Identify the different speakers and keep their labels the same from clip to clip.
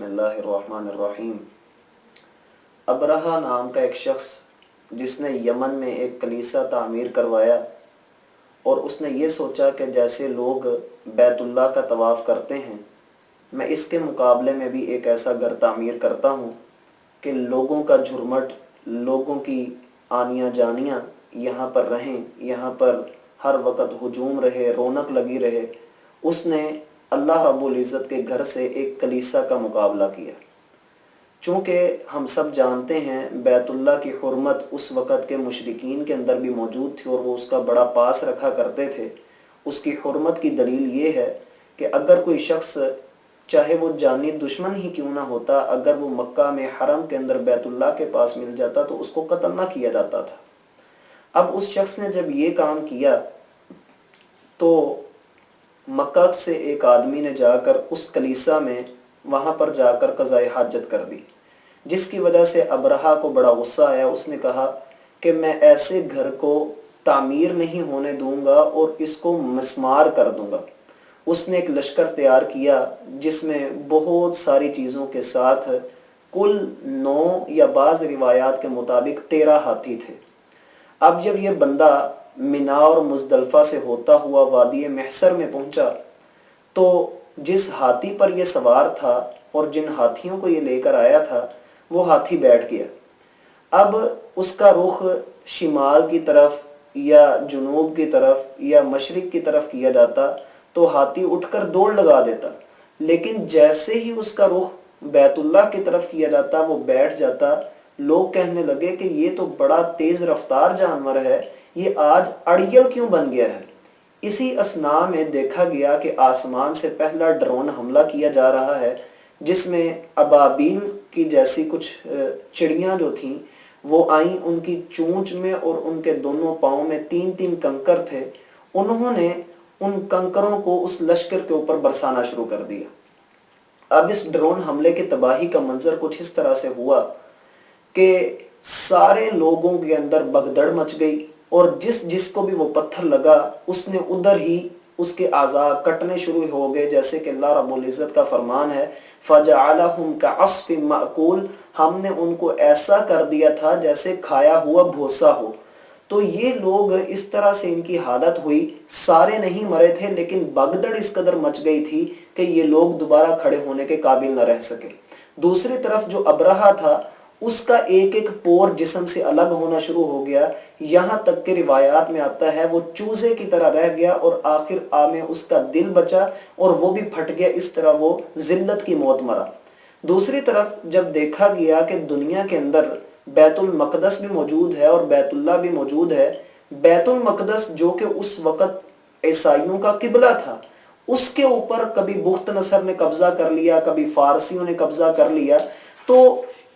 Speaker 1: اللہ الرحمن الرحیم۔ ابرہہ نام کا ایک شخص جس نے یمن میں ایک کلیسا تعمیر کروایا اور اس نے یہ سوچا کہ جیسے لوگ بیت اللہ کا طواف کرتے ہیں میں اس کے مقابلے میں بھی ایک ایسا گھر تعمیر کرتا ہوں کہ لوگوں کا جھرمٹ، لوگوں کی آنیاں جانیاں یہاں پر رہیں، یہاں پر ہر وقت ہجوم رہے، رونق لگی رہے۔ اس نے اللہ رب العزت کے گھر سے ایک کلیسا کا مقابلہ کیا۔ چونکہ ہم سب جانتے ہیں بیت اللہ کی حرمت اس وقت کے مشرکین کے اندر بھی موجود تھی اور وہ اس کا بڑا پاس رکھا کرتے تھے۔ اس کی حرمت کی دلیل یہ ہے کہ اگر کوئی شخص چاہے وہ جانی دشمن ہی کیوں نہ ہوتا، اگر وہ مکہ میں حرم کے اندر بیت اللہ کے پاس مل جاتا تو اس کو قتل نہ کیا جاتا تھا۔ اب اس شخص نے جب یہ کام کیا تو مکہ سے ایک آدمی نے جا کر اس کلیسا میں وہاں پر جا کر قضاء حاجت کر دی، جس کی وجہ سے ابرہہ کو بڑا غصہ آیا۔ اس نے کہا کہ میں ایسے گھر کو تعمیر نہیں ہونے دوں گا اور اس کو مسمار کر دوں گا۔ اس نے ایک لشکر تیار کیا جس میں بہت ساری چیزوں کے ساتھ کل 9 یا بعض روایات کے مطابق 13 ہاتھی تھے۔ اب جب یہ بندہ منا اور مزدلفہ سے ہوتا ہوا وادی محشر میں پہنچا تو جس ہاتھی پر یہ سوار تھا اور جن ہاتھیوں کو یہ لے کر آیا تھا وہ ہاتھی بیٹھ گیا۔ اب اس کا رخ شمال کی طرف یا جنوب کی طرف یا مشرق کی طرف کیا جاتا تو ہاتھی اٹھ کر دوڑ لگا دیتا، لیکن جیسے ہی اس کا رخ بیت اللہ کی طرف کیا جاتا وہ بیٹھ جاتا۔ لوگ کہنے لگے کہ یہ تو بڑا تیز رفتار جانور ہے، یہ آج اڑیل کیوں بن گیا ہے؟ اسی اثناء میں دیکھا گیا کہ آسمان سے پہلا ڈرون حملہ کیا جا رہا ہے جس میں ابابیل کی جیسی کچھ چڑیاں جو تھیں وہ آئیں، ان کی چونچ میں اور ان کے دونوں پاؤں میں 3 کنکر تھے۔ انہوں نے ان کنکروں کو اس لشکر کے اوپر برسانا شروع کر دیا۔ اب اس ڈرون حملے کی تباہی کا منظر کچھ اس طرح سے ہوا کہ سارے لوگوں کے اندر بگدڑ مچ گئی اور جس کو بھی وہ پتھر لگا اس نے ادھر ہی اس کے اعضاء کٹنے شروع ہو گئے، جیسے کہ اللہ رب العزت کا فرمان ہے فَجَعَلَهُمْ كَعَصْفٍ مَأْكُولٍ، ہم نے ان کو ایسا کر دیا تھا جیسے کھایا ہوا بھوسا ہو۔ تو یہ لوگ اس طرح سے ان کی حالت ہوئی، سارے نہیں مرے تھے لیکن بگدڑ اس قدر مچ گئی تھی کہ یہ لوگ دوبارہ کھڑے ہونے کے قابل نہ رہ سکے۔ دوسری طرف جو ابرہہ تھا اس کا ایک پور جسم سے الگ ہونا شروع ہو گیا، یہاں تک کہ روایات میں آتا ہے وہ چوزے کی طرح رہ گیا اور آخر میں اس کا دل بچا اور وہ بھی پھٹ گیا، اس طرح وہ ذلت کی موت مرا۔ دوسری طرف جب دیکھا گیا کہ دنیا کے اندر بیت المقدس بھی موجود ہے اور بیت اللہ بھی موجود ہے، بیت المقدس جو کہ اس وقت عیسائیوں کا قبلہ تھا، اس کے اوپر کبھی بخت نصر نے قبضہ کر لیا، کبھی فارسیوں نے قبضہ کر لیا، تو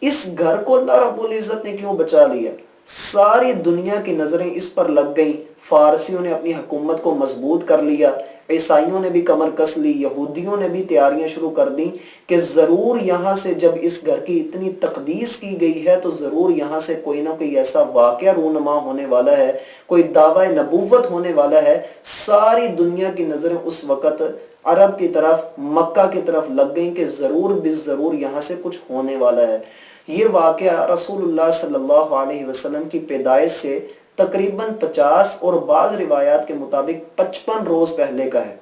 Speaker 1: اس گھر کو اللہ رب العزت نے کیوں بچا لیا؟ ساری دنیا کی نظریں اس پر لگ گئیں۔ فارسیوں نے اپنی حکومت کو مضبوط کر لیا، عیسائیوں نے بھی کمر کس لی، یہودیوں نے بھی تیاریاں شروع کر دیں کہ ضرور یہاں سے جب اس گھر کی اتنی تقدیس کی گئی ہے تو ضرور یہاں سے کوئی نہ کوئی ایسا واقعہ رونما ہونے والا ہے، کوئی دعوی نبوت ہونے والا ہے۔ ساری دنیا کی نظریں اس وقت عرب کی طرف، مکہ کی طرف لگ گئیں کہ ضرور بالضرور یہاں سے کچھ ہونے والا ہے۔ یہ واقعہ رسول اللہ صلی اللہ علیہ وسلم کی پیدائش سے تقریباً 50 اور بعض روایات کے مطابق 55 روز پہلے کا ہے۔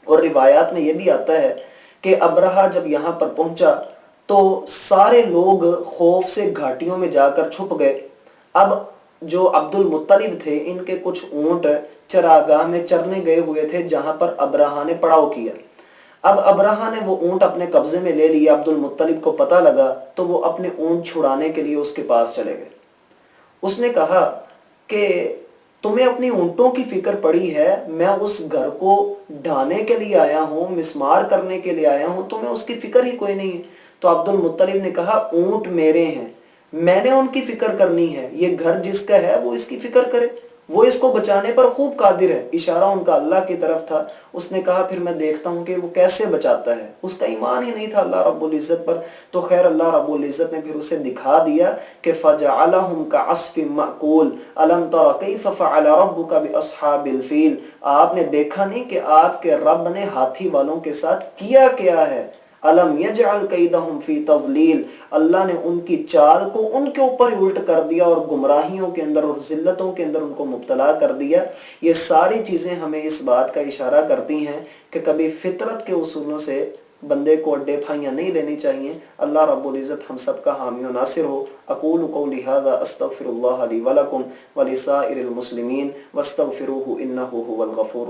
Speaker 1: اور روایات میں یہ بھی آتا ہے کہ ابرہہ جب یہاں پر پہنچا تو سارے لوگ خوف سے گھاٹیوں میں جا کر چھپ گئے۔ اب جو عبد المطلب تھے ان کے کچھ اونٹ چراگاہ میں چرنے گئے ہوئے تھے جہاں پر ابرہہ نے پڑاؤ کیا۔ اب ابرہہ نے وہ اونٹ اپنے قبضے میں لے لیا، عبد المطلب کو پتہ لگا تو وہ اپنے اونٹ چھڑانے کے لیے اس کے پاس چلے گئے۔ اس نے کہا کہ تمہیں اپنی اونٹوں کی فکر پڑی ہے، میں اس گھر کو ڈھانے کے لیے آیا ہوں، مسمار کرنے کے لیے آیا ہوں، تمہیں اس کی فکر ہی کوئی نہیں ہے۔ تو عبد المطلب نے کہا اونٹ میرے ہیں، میں نے ان کی فکر کرنی ہے، یہ گھر جس کا ہے وہ اس کی فکر کرے، وہ اس کو بچانے پر خوب قادر ہے۔ اشارہ ان کا اللہ کی طرف تھا۔ اس نے کہا پھر میں دیکھتا ہوں کہ وہ کیسے بچاتا ہے، اس کا ایمان ہی نہیں تھا اللہ رب العزت پر۔ تو خیر اللہ رب العزت نے پھر اسے دکھا دیا کہ فَجَعَلَهُمْ كَعَصْفٍ مَأْكُولٍ أَلَمْ تَرَ كَيْفَ فَعَلَ رَبُّكَ بِأَصْحَابِ الْفِيلِ، آپ نے دیکھا نہیں کہ آپ کے رب نے ہاتھی والوں کے ساتھ کیا کیا ہے؟ الم یجعل کیدہم فی تضلیل، اللہ نے ان کی چال کو ان کے اوپر الٹ کر دیا اور گمراہیوں کے اندر اور ذلتوں کے اندر ان کو مبتلا کر دیا۔ یہ ساری چیزیں ہمیں اس بات کا اشارہ کرتی ہیں کہ کبھی فطرت کے اصولوں سے بندے کو اڈے پھائیاں نہیں لینی چاہیے۔ اللہ رب العزت ہم سب کا حامی و ناصر ہو۔ اقول قولی ھذا استغفر اللہ لی ولکم ولسائر المسلمین واستغفروہ انہ ھو الغفور